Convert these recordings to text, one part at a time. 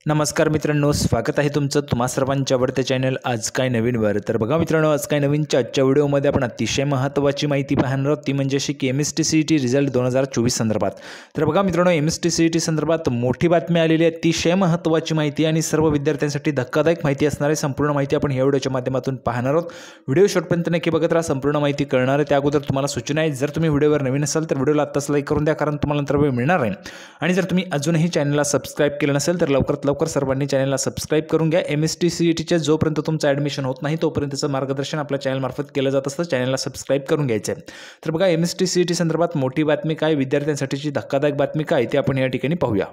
नमस्कार मित्रांनो, स्वागत आहे तुमचं तुम्हा सर्वांच्या आवडत्या चॅनल आज काय नवीनवर। तर बघा मित्रांनो, आज काय नवीनच्या आजच्या व्हिडिओमध्ये आपण अतिशय महत्त्वाची माहिती पाहणार आहोत, ती म्हणजे अशी की MST-CET रिझल्ट 2024 संदर्भात। तर बघा मित्रांनो, MST-CET संदर्भात मोठी बातमी आलेली आहे, अतिशय महत्त्वाची माहिती आणि सर्व विद्यार्थ्यांसाठी धक्कादायक माहिती असणार आहे। संपूर्ण माहिती आपण या व्हिडिओच्या माध्यमातून पाहणार आहोत। व्हिडिओ शेवटपर्यंत नक्की बघत राहा, संपूर्ण माहिती कळणार आहे। त्या अगोदर तुम्हाला सूचना आहे, जर तुम्ही व्हिडिओवर नवीन असाल तर व्हिडिओला आत्ताच लाईक करून द्या, कारण तुम्हाला नंतर वेळ मिळणार आहे। आणि जर तुम्ही अजूनही चॅनलला सबस्क्राइब केलं नसेल तर लवकरात लवकर सर्वांनी चॅनलला सबस्क्राइब करून घ्या। MST-CETच्या जोपर्यंत तुमचं ॲडमिशन होत नाही तोपर्यंतचं मार्गदर्शन आपल्या चॅनलमार्फत केलं जात असतं। चॅनलला सबस्क्राइब करून घ्यायचं आहे। तर बघा, MST-CET संदर्भात मोठी बातमी काय, विद्यार्थ्यांसाठीची धक्कादायक बातमी काय, ते आपण या ठिकाणी पाहूया।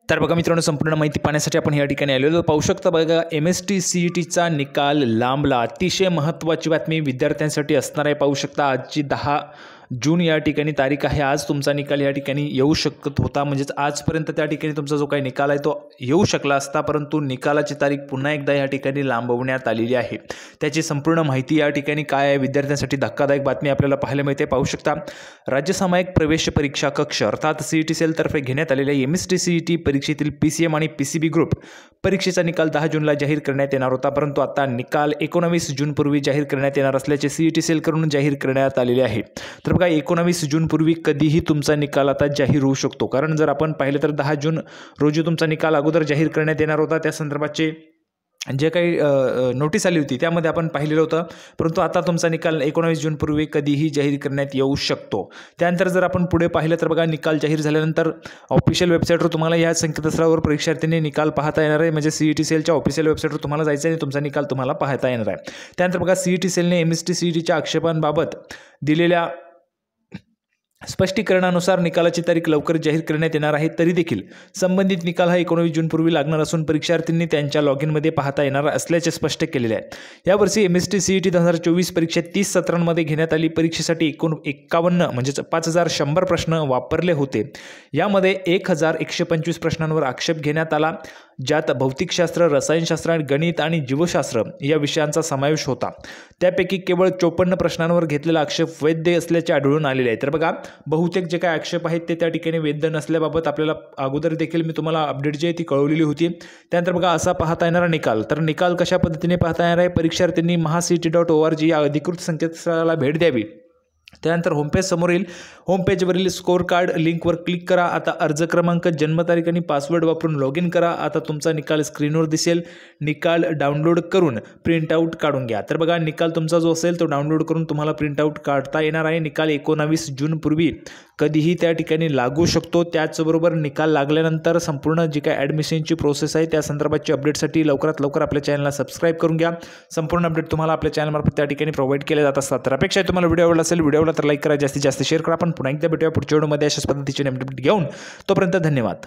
तर बघा मित्रांनो, संपूर्ण माहिती पाहण्यासाठी आपण या ठिकाणी आलेलो पाहू शकता। बघा, MST-CETचा निकाल लांबला, अतिशय महत्त्वाची बातमी विद्यार्थ्यांसाठी असणार आहे। पाहू शकता, आजची 10 जून या ठिकाणी तारीख आहे। आज तुमचा निकाल या ठिकाणी येऊ शकत होता, म्हणजेच आजपर्यंत त्या ठिकाणी तुमचा जो काही निकाल आहे तो येऊ शकला असता, परंतु निकालाची तारीख पुन्हा एकदा या ठिकाणी लांबवण्यात आलेली आहे। त्याची संपूर्ण माहिती या ठिकाणी काय आहे, विद्यार्थ्यांसाठी धक्कादायक बातमी आपल्याला पाहायला मिळते। पाहू शकता, राज्य सामायिक प्रवेश परीक्षा कक्ष अर्थात CET सेलतर्फे घेण्यात आलेल्या MST-CET परीक्षेतील PCM आणि PCB ग्रुप परीक्षेचा निकाल 10 जूनला जाहीर करण्यात येणार होता, परंतु आता निकाल 19 जूनपूर्वी जाहीर करण्यात येणार असल्याचे CET सेलकडून जाहीर करण्यात आलेले आहे। तर बघा, 19 जूनपूर्वी कधीही तुमचा निकाल आता जाहीर होऊ शकतो, कारण जर आपण पाहिलं तर 10 जून रोजी तुमचा निकाल अगोदर जाहीर करण्यात येणार होता। त्या संदर्भाचे जे काही नोटीस आली होती त्यामध्ये आपण पाहिलेलं होतं, परंतु आता तुमचा निकाल 19 जूनपूर्वी कधीही जाहीर करण्यात येऊ शकतो। त्यानंतर जर आपण पुढे पाहिलं तर बघा, निकाल जाहीर झाल्यानंतर ऑफिशियल वेबसाईटवर तुम्हाला या संकेतस्थळावर परीक्षार्थींनी निकाल पाहता येणार आहे, म्हणजे CET सेलच्या ऑफिशियल वेबसाईटवर तुम्हाला जायचं आहे आणि तुमचा निकाल तुम्हाला पाहता येणार आहे। त्यानंतर बघा, CET सेलने MST-CETच्या आक्षेपांबाबत दिलेल्या स्पष्टीकरणानुसार निकालाची तारीख लवकर जाहीर करण्यात येणार आहे। तरी देखील संबंधित निकाल हा 19 जूनपूर्वी लागणार असून परीक्षार्थींनी त्यांच्या लॉगिनमध्ये पाहता येणार असल्याचे स्पष्ट केलेले आहे। यावर्षी MST-CET 2024 परीक्षा 30 सत्रांमध्ये घेण्यात आली। परीक्षेसाठी एकूण 51 म्हणजेच 5100 प्रश्न वापरले होते। यामध्ये 1125 प्रश्नांवर आक्षेप घेण्यात आला, ज्यात भौतिकशास्त्र, रसायनशास्त्र, गणित आणि जीवशास्त्र या विषयांचा समावेश होता। त्यापैकी केवळ 54 प्रश्नांवर घेतलेला आक्षेप वैध असल्याचे आढळून आलेले आहे। तर बघा, बहुतेक जे काही आक्षेप आहेत ते त्या ठिकाणी वैध नसल्याबाबत आपल्याला अगोदर देखील मी तुम्हाला अपडेट जी आहे ती कळवलेली होती। त्यानंतर बघा, असा पाहता येणारा निकाल, तर निकाल कशा पद्धतीने पाहता येणार आहे, परीक्षार्थींनी महाCET.org या अधिकृत संकेतस्थळाला भेट द्यावी। त्यानंतर होमपेजवरील स्कोर कार्ड लिंकवर क्लिक करा। आता अर्ज क्रमांक, जन्मतारीख आणि पासवर्ड वापरून लॉग इन करा। आता तुमचा निकाल स्क्रीनवर दिसेल। निकाल डाउनलोड करून प्रिंटआउट काढून घ्या। तर बघा, निकाल तुमचा जो असेल तो डाउनलोड करून तुम्हाला प्रिंटआउट काढता येणार आहे। निकाल 19 जूनपूर्वी कधीही त्या ठिकाणी लागू शकतो। त्याचबरोबर निकाल लागल्यानंतर संपूर्ण जी काय ॲडमिशनची प्रोसेस आहे त्या संदर्भाची अपडेटसाठी लवकरात लवकर आपल्या चॅनलला सबस्क्राईब करून घ्या। संपूर्ण अपडेट तुम्हाला आपल्या चॅनलमार्फत त्या ठिकाणी प्रोव्हाइड केले जात असतात। तर अपेक्षा आहे तुम्हाला व्हिडिओ आवडला असेल, व्हिडिओला तर लाईक करा, जास्तीत जास्त शेअर करा। आपण पुन्हा एकदा भेटूया पुढच्या व्हिडिओमध्ये अशाच पद्धतीचे अपडेट घेऊन। तोपर्यंत धन्यवाद।